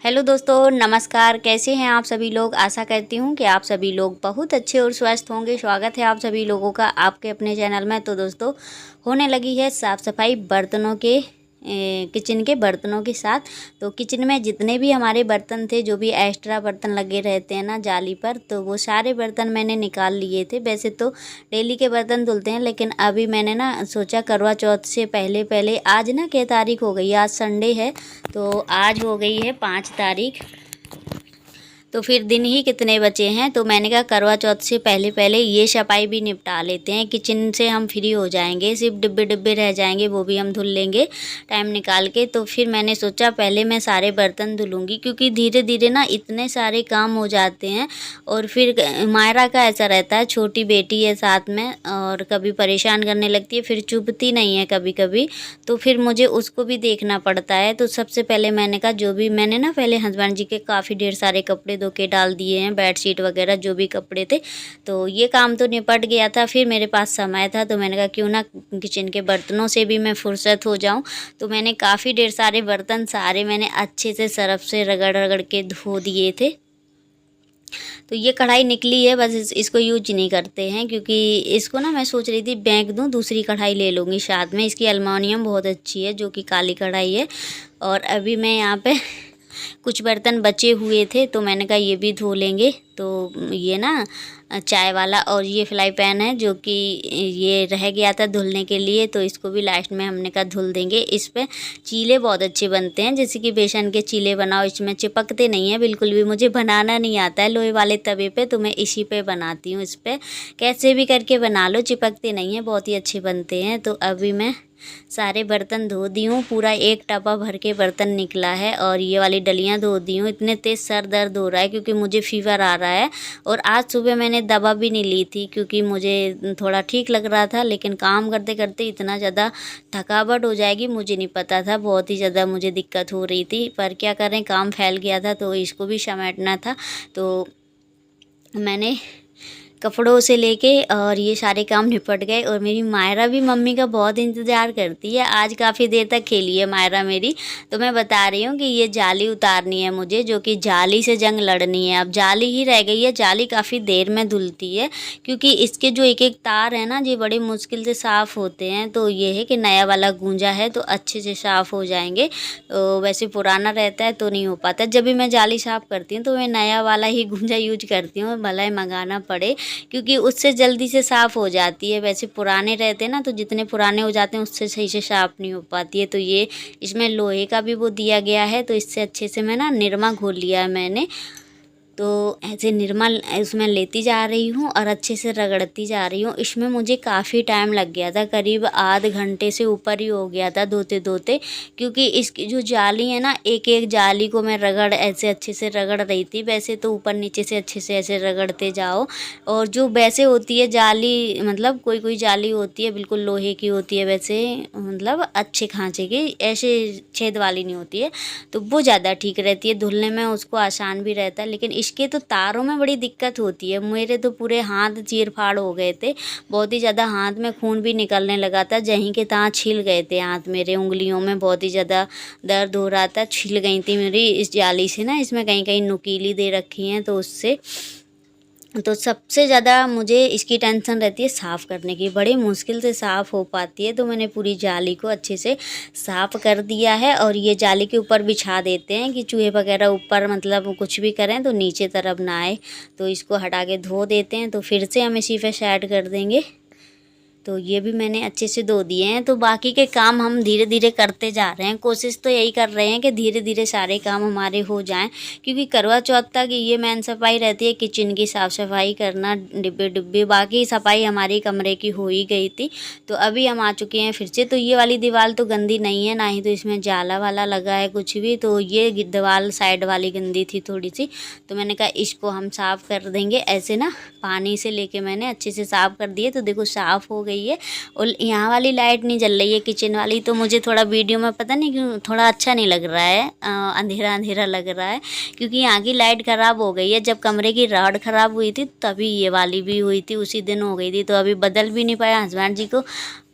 Hello दोस्तों, नमस्कार। कैसे हैं आप सभी लोग। आशा करती हूँ कि आप सभी लोग बहुत अच्छे और स्वस्थ होंगे। स्वागत है आप सभी लोगों का आपके अपने चैनल में। तो दोस्तों, होने लगी है साफ़ सफाई बर्तनों के किचन के बर्तनों के साथ। तो किचन में जितने भी हमारे बर्तन थे, जो भी एक्स्ट्रा बर्तन लगे रहते हैं ना जाली पर, तो वो सारे बर्तन मैंने निकाल लिए थे। वैसे तो डेली के बर्तन धुलते हैं, लेकिन अभी मैंने ना सोचा करवा चौथ से पहले पहले, आज ना क्या तारीख हो गई, आज संडे है, तो आज हो गई है 5 तारीख। तो फिर दिन ही कितने बचे हैं, तो मैंने कहा करवा चौथ से पहले पहले ये सफाई भी निपटा लेते हैं। किचन से हम फ्री हो जाएंगे, सिर्फ डिब्बे डिब्बे रह जाएंगे, वो भी हम धुल लेंगे टाइम निकाल के। तो फिर मैंने सोचा पहले मैं सारे बर्तन धुलूँगी, क्योंकि धीरे धीरे ना इतने सारे काम हो जाते हैं। और फिर मायरा का ऐसा रहता है, छोटी बेटी है साथ में, और कभी परेशान करने लगती है, फिर चुभती नहीं है कभी कभी, तो फिर मुझे उसको भी देखना पड़ता है। तो सबसे पहले मैंने कहा, जो भी मैंने ना पहले हस्बैंड जी के काफ़ी ढेर सारे कपड़े धो के डाल दिए हैं, बेडशीट वगैरह जो भी कपड़े थे, तो ये काम तो निपट गया था। फिर मेरे पास समय था, तो मैंने कहा क्यों ना किचन के बर्तनों से भी मैं फुर्सत हो जाऊं। तो मैंने काफ़ी ढेर सारे बर्तन सारे मैंने अच्छे से सरफ से रगड़ रगड़ के धो दिए थे। तो ये कढ़ाई निकली है, बस इसको यूज नहीं करते हैं, क्योंकि इसको ना मैं सोच रही थी फेंक दूं, दूसरी कढ़ाई ले लूँगी साथ में। इसकी एल्युमिनियम बहुत अच्छी है, जो कि काली कढ़ाई है। और अभी मैं यहाँ पे कुछ बर्तन बचे हुए थे, तो मैंने कहा ये भी धो लेंगे। तो ये ना चाय वाला और ये फ्राई पैन है, जो कि ये रह गया था धुलने के लिए, तो इसको भी लास्ट में हमने कहा धुल देंगे। इस पे चीले बहुत अच्छे बनते हैं, जैसे कि बेसन के चीले बनाओ, इसमें चिपकते नहीं है बिल्कुल भी। मुझे बनाना नहीं आता है लोहे वाले तवे पे, तो मैं इसी पे बनाती हूँ। इस पे कैसे भी करके बना लो, चिपकते नहीं है, बहुत ही अच्छे बनते हैं। तो अभी मैं सारे बर्तन धो दी हूँ, पूरा एक टपा भर के बर्तन निकला है। और ये वाली डलियाँ धो दी हूँ। इतने तेज़ सर दर्द हो रहा है, क्योंकि मुझे फीवर आ रहा है। और आज सुबह मैंने दवा भी नहीं ली थी, क्योंकि मुझे थोड़ा ठीक लग रहा था, लेकिन काम करते करते इतना ज़्यादा थकावट हो जाएगी मुझे नहीं पता था। बहुत ही ज़्यादा मुझे दिक्कत हो रही थी, पर क्या करें, काम फैल गया था, तो इसको भी समेटना था। तो मैंने कपड़ों से लेके और ये सारे काम निपट गए। और मेरी मायरा भी मम्मी का बहुत इंतज़ार करती है। आज काफ़ी देर तक खेली है मायरा मेरी। तो मैं बता रही हूँ कि ये जाली उतारनी है मुझे, जो कि जाली से जंग लड़नी है। अब जाली ही रह गई है, जाली काफ़ी देर में धुलती है, क्योंकि इसके जो एक एक तार है ना, ये बड़े मुश्किल से साफ़ होते हैं। तो ये है कि नया वाला गूंजा है, तो अच्छे से साफ़ हो जाएंगे। तो वैसे पुराना रहता है तो नहीं हो पाता। जब भी मैं जाली साफ़ करती हूँ, तो मैं नया वाला ही गूंजा यूज करती हूँ, भला ही मंगाना पड़े, क्योंकि उससे जल्दी से साफ़ हो जाती है। वैसे पुराने रहते हैं ना, तो जितने पुराने हो जाते हैं उससे सही से साफ़ नहीं हो पाती है। तो ये इसमें लोहे का भी वो दिया गया है, तो इससे अच्छे से मैं ना निरमा घोल लिया है मैंने। तो ऐसे निरमा इसमें लेती जा रही हूँ और अच्छे से रगड़ती जा रही हूँ। इसमें मुझे काफ़ी टाइम लग गया था, करीब आध घंटे से ऊपर ही हो गया था धोते धोते, क्योंकि इसकी जो जाली है ना, एक एक जाली को मैं रगड़ ऐसे अच्छे से रगड़ रही थी। वैसे तो ऊपर नीचे से अच्छे से ऐसे रगड़ते जाओ। और जो वैसे होती है जाली, मतलब कोई कोई जाली होती है बिल्कुल लोहे की होती है, वैसे मतलब अच्छे खांचे की, ऐसे छेद वाली नहीं होती है, तो वो ज़्यादा ठीक रहती है धुलने में, उसको आसान भी रहता है। लेकिन इसके तो तारों में बड़ी दिक्कत होती है। मेरे तो पूरे हाथ चीर फाड़ हो गए थे, बहुत ही ज़्यादा हाथ में खून भी निकलने लगा था, जहीं के तहाँ छिल गए थे हाथ मेरे, उंगलियों में बहुत ही ज़्यादा दर्द हो रहा था, छिल गई थी मेरी इस जाली से ना। इसमें कहीं कहीं नुकीली दे रखी हैं, तो उससे तो सबसे ज़्यादा मुझे इसकी टेंशन रहती है साफ़ करने की, बड़ी मुश्किल से साफ़ हो पाती है। तो मैंने पूरी जाली को अच्छे से साफ़ कर दिया है, और ये जाली के ऊपर बिछा देते हैं कि चूहे वगैरह ऊपर मतलब कुछ भी करें तो नीचे तरफ ना आए। तो इसको हटा के धो देते हैं, तो फिर से हम इसी पे सेट कर देंगे। तो ये भी मैंने अच्छे से धो दिए हैं। तो बाकी के काम हम धीरे धीरे करते जा रहे हैं, कोशिश तो यही कर रहे हैं कि धीरे धीरे सारे काम हमारे हो जाएं, क्योंकि करवा चौथ तक ये मेन सफाई रहती है, किचन की साफ़ सफाई करना, डिब्बे डिब्बे, बाकी सफाई हमारी कमरे की हो ही गई थी। तो अभी हम आ चुके हैं फिर से। तो ये वाली दीवार तो गंदी नहीं है, ना ही तो इसमें जाला वाला लगा है कुछ भी। तो ये दीवार साइड वाली गंदी थी थोड़ी सी, तो मैंने कहा इसको हम साफ़ कर देंगे ऐसे ना, पानी से लेके मैंने अच्छे से साफ़ कर दिए। तो देखो साफ़ हो गई है। और यहाँ वाली लाइट नहीं जल रही है, किचन वाली, तो मुझे थोड़ा वीडियो में पता नहीं क्यों थोड़ा अच्छा नहीं लग रहा है, अंधेरा अंधेरा लग रहा है, क्योंकि यहाँ की लाइट ख़राब हो गई है। जब कमरे की रॉड ख़राब हुई थी तभी ये वाली भी हुई थी, उसी दिन हो गई थी। तो अभी बदल भी नहीं पाया, हस्बैंड जी को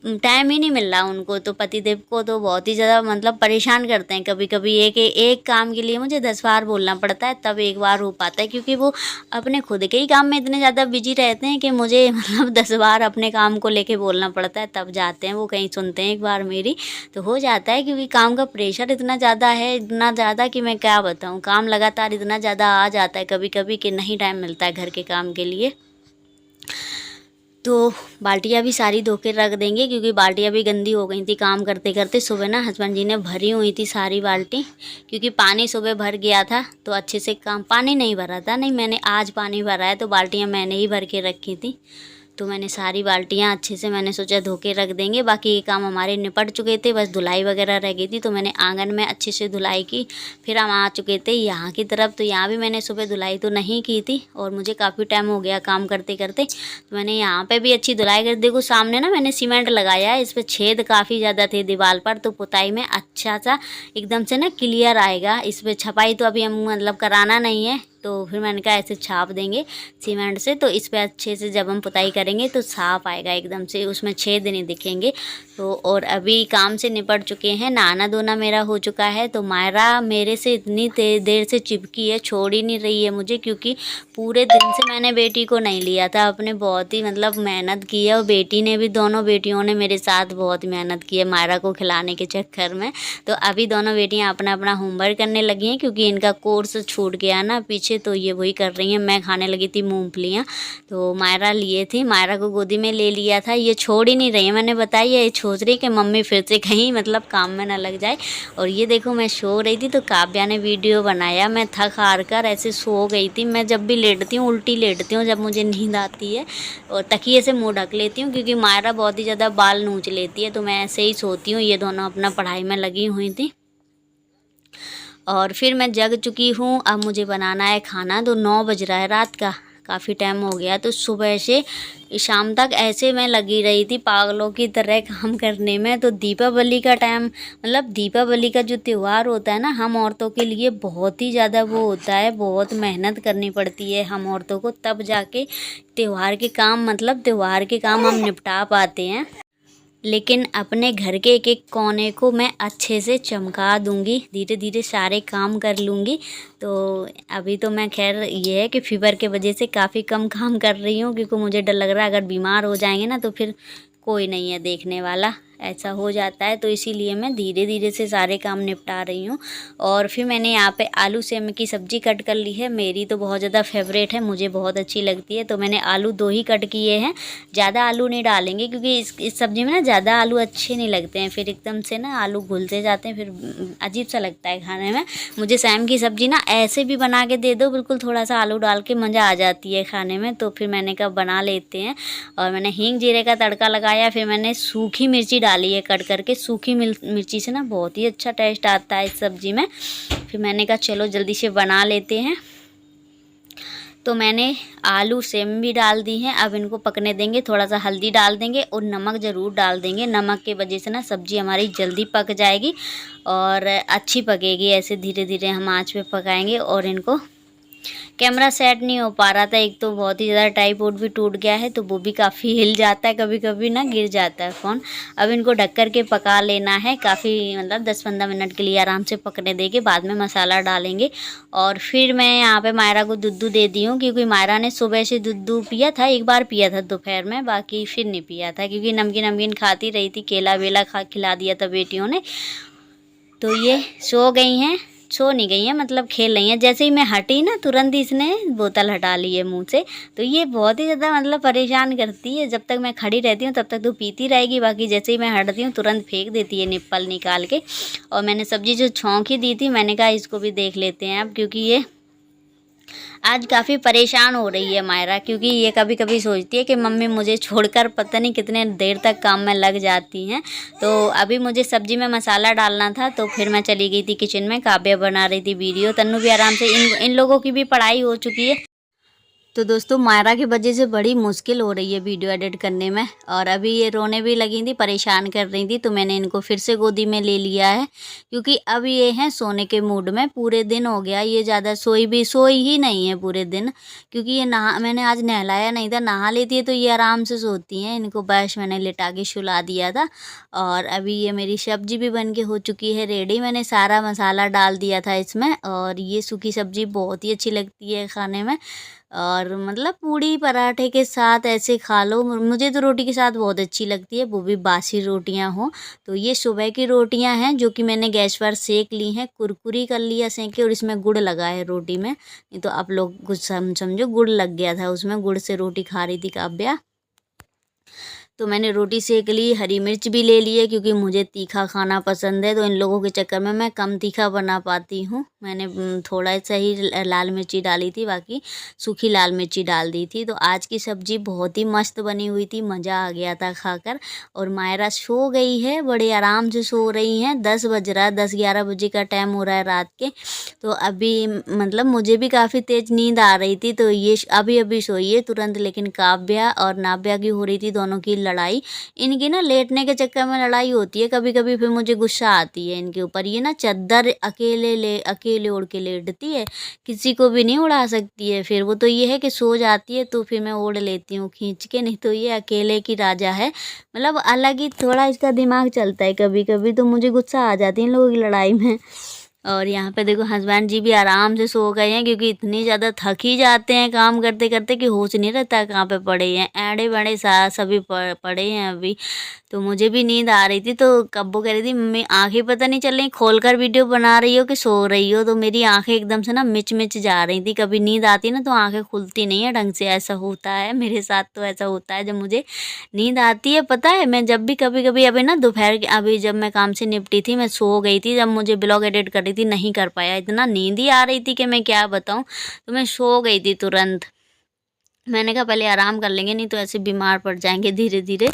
टाइम ही नहीं मिल रहा उनको, तो पतिदेव को तो बहुत ही ज़्यादा मतलब परेशान करते हैं। कभी कभी एक काम के लिए मुझे 10 बार बोलना पड़ता है, तब एक बार हो पाता है, क्योंकि वो अपने खुद के ही काम में इतने ज़्यादा बिजी रहते हैं कि मुझे मतलब 10 बार अपने काम को लेके बोलना पड़ता है, तब जाते हैं वो कहीं सुनते हैं एक बार मेरी, तो हो जाता है। क्योंकि काम का प्रेशर इतना ज़्यादा है, इतना ज़्यादा कि मैं क्या बताऊँ, काम लगातार इतना ज़्यादा आ जाता है कभी कभी कि नहीं टाइम मिलता है घर के काम के लिए। तो बाल्टियाँ भी सारी धो के रख देंगे, क्योंकि बाल्टियाँ भी गंदी हो गई थी काम करते करते। सुबह ना हस्बैंड जी ने भरी हुई थी सारी बाल्टी, क्योंकि पानी सुबह भर गया था तो अच्छे से काम, पानी नहीं भरा था, नहीं मैंने आज पानी भरा है, तो बाल्टियाँ मैंने ही भर के रखी थी। तो मैंने सारी बाल्टियाँ अच्छे से मैंने सोचा धो के रख देंगे। बाकी ये काम हमारे निपट चुके थे, बस धुलाई वगैरह रह गई थी, तो मैंने आंगन में अच्छे से धुलाई की। फिर हम आ चुके थे यहाँ की तरफ, तो यहाँ भी मैंने सुबह धुलाई तो नहीं की थी, और मुझे काफ़ी टाइम हो गया काम करते करते, तो मैंने यहाँ पे भी अच्छी धुलाई कर। देखो सामने ना मैंने सीमेंट लगाया है, इस पर छेद काफ़ी ज़्यादा थे दीवार पर, तो पुताई में अच्छा सा एकदम से ना क्लियर आएगा। इस पर छपाई तो अभी हम मतलब कराना नहीं है, तो फिर मैंने कहा ऐसे छाप देंगे सीमेंट से, तो इस पे अच्छे से जब हम पुताई करेंगे तो साफ आएगा एकदम से, उसमें छेद नहीं दिखेंगे। तो और अभी काम से निपट चुके हैं, नहाना धोना मेरा हो चुका है। तो मायरा मेरे से इतनी देर से चिपकी है, छोड़ ही नहीं रही है मुझे, क्योंकि पूरे दिन से मैंने बेटी को नहीं लिया था अपने, बहुत ही मतलब मेहनत की है, और बेटी ने भी, दोनों बेटियों ने मेरे साथ बहुत मेहनत की है मायरा को खिलाने के चक्कर में। तो अभी दोनों बेटियाँ अपना अपना होमवर्क करने लगी हैं, क्योंकि इनका कोर्स छूट गया ना पीछे, तो ये वही कर रही हैं। मैं खाने लगी थी मूंगफलियाँ, तो मायरा लिए थी, मायरा को गोदी में ले लिया था, ये छोड़ ही नहीं रही है। मैंने बताया ये सोच रही कि मम्मी फिर से कहीं मतलब काम में ना लग जाए। और ये देखो मैं सो रही थी, तो काव्या ने वीडियो बनाया, मैं थक हार कर ऐसे सो गई थी। मैं जब भी लेटती हूँ उल्टी लेटती हूँ जब मुझे नींद आती है, और तकिए से मुँह ढक लेती हूँ, क्योंकि मायरा बहुत ही ज़्यादा बाल नोच लेती है, तो मैं ऐसे ही सोती हूँ। ये दोनों अपना पढ़ाई में लगी हुई थी, और फिर मैं जग चुकी हूँ। अब मुझे बनाना है खाना, तो 9 बज रहा है रात का, काफ़ी टाइम हो गया। तो सुबह से शाम तक ऐसे मैं लगी रही थी पागलों की तरह काम करने में। तो दीपावली का टाइम, मतलब दीपावली का जो त्यौहार होता है ना, हम औरतों के लिए बहुत ही ज़्यादा वो होता है, बहुत मेहनत करनी पड़ती है हम औरतों को, तब जाके त्यौहार के काम, मतलब त्यौहार के काम हम निपटा पाते हैं। लेकिन अपने घर के एक एक कोने को मैं अच्छे से चमका दूंगी, धीरे धीरे सारे काम कर लूँगी। तो अभी तो मैं खैर ये है कि फीवर के वजह से काफ़ी कम काम कर रही हूँ, क्योंकि मुझे डर लग रहा है अगर बीमार हो जाएंगे ना तो फिर कोई नहीं है देखने वाला, ऐसा हो जाता है। तो इसीलिए मैं धीरे धीरे से सारे काम निपटा रही हूँ। और फिर मैंने यहाँ पे आलू सेम की सब्ज़ी कट कर ली है, मेरी तो बहुत ज़्यादा फेवरेट है, मुझे बहुत अच्छी लगती है। तो मैंने आलू 2 ही कट किए हैं, ज़्यादा आलू नहीं डालेंगे, क्योंकि इस सब्ज़ी में ना ज़्यादा आलू अच्छे नहीं लगते हैं, फिर एकदम से ना आलू घुलते जाते हैं, फिर अजीब सा लगता है खाने में। मुझे सेम की सब्ज़ी ना ऐसे भी बना के दे दो, बिल्कुल थोड़ा सा आलू डाल के मज़ा आ जाती है खाने में। तो फिर मैंने कहा बना लेते हैं, और मैंने हींग जीरे का तड़का लगाया। फिर मैंने सूखी मिर्ची डाली है कट करके, सूखी मिर्ची से ना बहुत ही अच्छा टेस्ट आता है इस सब्ज़ी में। फिर मैंने कहा चलो जल्दी से बना लेते हैं। तो मैंने आलू सेम भी डाल दी हैं, अब इनको पकने देंगे, थोड़ा सा हल्दी डाल देंगे और नमक ज़रूर डाल देंगे। नमक के वजह से ना सब्ज़ी हमारी जल्दी पक जाएगी और अच्छी पकेगी। ऐसे धीरे धीरे हम आँच पे पकाएंगे। और इनको कैमरा सेट नहीं हो पा रहा था, एक तो बहुत ही ज़्यादा ट्राइपॉड भी टूट गया है, तो वो भी काफ़ी हिल जाता है, कभी कभी ना गिर जाता है फ़ोन। अब इनको ढक कर के पका लेना है, काफ़ी मतलब 10-15 मिनट के लिए आराम से पकने देंगे, बाद में मसाला डालेंगे। और फिर मैं यहाँ पे मायरा को दूध दे दी हूँ, क्योंकि मायरा ने सुबह से दूध पिया था, एक बार पिया था दोपहर में, बाकी फिर नहीं पिया था, क्योंकि नमकीन नमकीन खाती रही थी, केला वेला खिला दिया था बेटियों ने। तो ये सो गई हैं, सो नहीं गई हैं मतलब खेल रही हैं। जैसे ही मैं हटी ना तुरंत ही इसने बोतल हटा ली है मुंह से। तो ये बहुत ही ज़्यादा मतलब परेशान करती है, जब तक मैं खड़ी रहती हूँ तब तक तो पीती रहेगी, बाकी जैसे ही मैं हटती हूँ तुरंत फेंक देती है निप्पल निकाल के। और मैंने सब्जी जो छौंक ही दी थी, मैंने कहा इसको भी देख लेते हैं अब, क्योंकि ये आज काफ़ी परेशान हो रही है मायरा, क्योंकि ये कभी कभी सोचती है कि मम्मी मुझे छोड़कर पता नहीं कितने देर तक काम में लग जाती हैं। तो अभी मुझे सब्जी में मसाला डालना था, तो फिर मैं चली गई थी किचन में, काव्या बना रही थी वीडियो, तन्नू भी आराम से, इन लोगों की भी पढ़ाई हो चुकी है। तो दोस्तों मायरा की वजह से बड़ी मुश्किल हो रही है वीडियो एडिट करने में, और अभी ये रोने भी लगी थी, परेशान कर रही थी, तो मैंने इनको फिर से गोदी में ले लिया है क्योंकि अब ये हैं सोने के मूड में। पूरे दिन हो गया ये ज़्यादा सोई ही नहीं है पूरे दिन, क्योंकि ये मैंने आज नहलाया नहीं था। नहा लेती है तो ये आराम से सोती हैं। इनको बस मैंने लिटा के सुला दिया था। और अभी ये मेरी सब्जी भी बन के हो चुकी है रेडी। मैंने सारा मसाला डाल दिया था इसमें, और ये सूखी सब्जी बहुत ही अच्छी लगती है खाने में, और मतलब पूड़ी पराठे के साथ ऐसे खा लो। मुझे तो रोटी के साथ बहुत अच्छी लगती है, वो भी बासी रोटियां हो। तो ये सुबह की रोटियां हैं जो कि मैंने गैस पर सेक ली हैं, कुरकुरी कर लिया सेक के, और इसमें गुड़ लगा है रोटी में। नहीं तो आप लोग कुछ समझो गुड़ लग गया था उसमें, गुड़ से रोटी खा रही थी काव्या। तो मैंने रोटी सेक ली, हरी मिर्च भी ले ली है क्योंकि मुझे तीखा खाना पसंद है, तो इन लोगों के चक्कर में मैं कम तीखा बना पाती हूँ। मैंने थोड़ा सा ही लाल मिर्ची डाली थी, बाकी सूखी लाल मिर्ची डाल दी थी। तो आज की सब्ज़ी बहुत ही मस्त बनी हुई थी, मज़ा आ गया था खाकर। और मायरा सो गई है, बड़े आराम से सो रही हैं। 10 बज रहा है, 10-11 बजे का टाइम हो रहा है रात के। तो अभी मतलब मुझे भी काफ़ी तेज़ नींद आ रही थी, तो ये अभी सोई है तुरंत। लेकिन काव्या और नाव्या की हो रही थी दोनों की लड़ाई। इनकी ना लेटने के चक्कर में लड़ाई होती है कभी कभी, फिर मुझे गुस्सा आती है इनके ऊपर। ये ना चादर अकेले ओढ़ के लेटती है, किसी को भी नहीं उड़ा सकती है। फिर वो तो ये है कि सो जाती है तो फिर मैं ओढ़ लेती हूँ खींच के, नहीं तो ये अकेले की राजा है। मतलब अलग ही थोड़ा इसका दिमाग चलता है कभी कभी, तो मुझे गुस्सा आ जाती है इन लोगों की लड़ाई में। और यहाँ पे देखो हस्बैंड जी भी आराम से सो गए हैं, क्योंकि इतनी ज़्यादा थक ही जाते हैं काम करते करते कि होश नहीं रहता है कहाँ पे पड़े हैं। एड़े बड़े सभी पड़े हैं अभी। तो मुझे भी नींद आ रही थी, तो कब्बो कह रही थी मम्मी आंखें पता नहीं चल रही, खोल कर वीडियो बना रही हो कि सो रही हो। तो मेरी आंखें एकदम से ना मिच जा रही थी। कभी नींद आती ना तो आंखें खुलती नहीं है ढंग से, ऐसा होता है मेरे साथ। तो ऐसा होता है जब मुझे नींद आती है, पता है मैं जब भी कभी कभी अभी ना दोपहर के अभी जब मैं काम से निपटी थी मैं सो गई थी, जब मुझे ब्लॉग एडिट कर रही थी नहीं कर पाया, इतना नींद ही आ रही थी कि मैं क्या बताऊँ। तो मैं सो गई थी तुरंत। मैंने कहा पहले आराम कर लेंगे, नहीं तो ऐसे बीमार पड़ जाएंगे धीरे धीरे।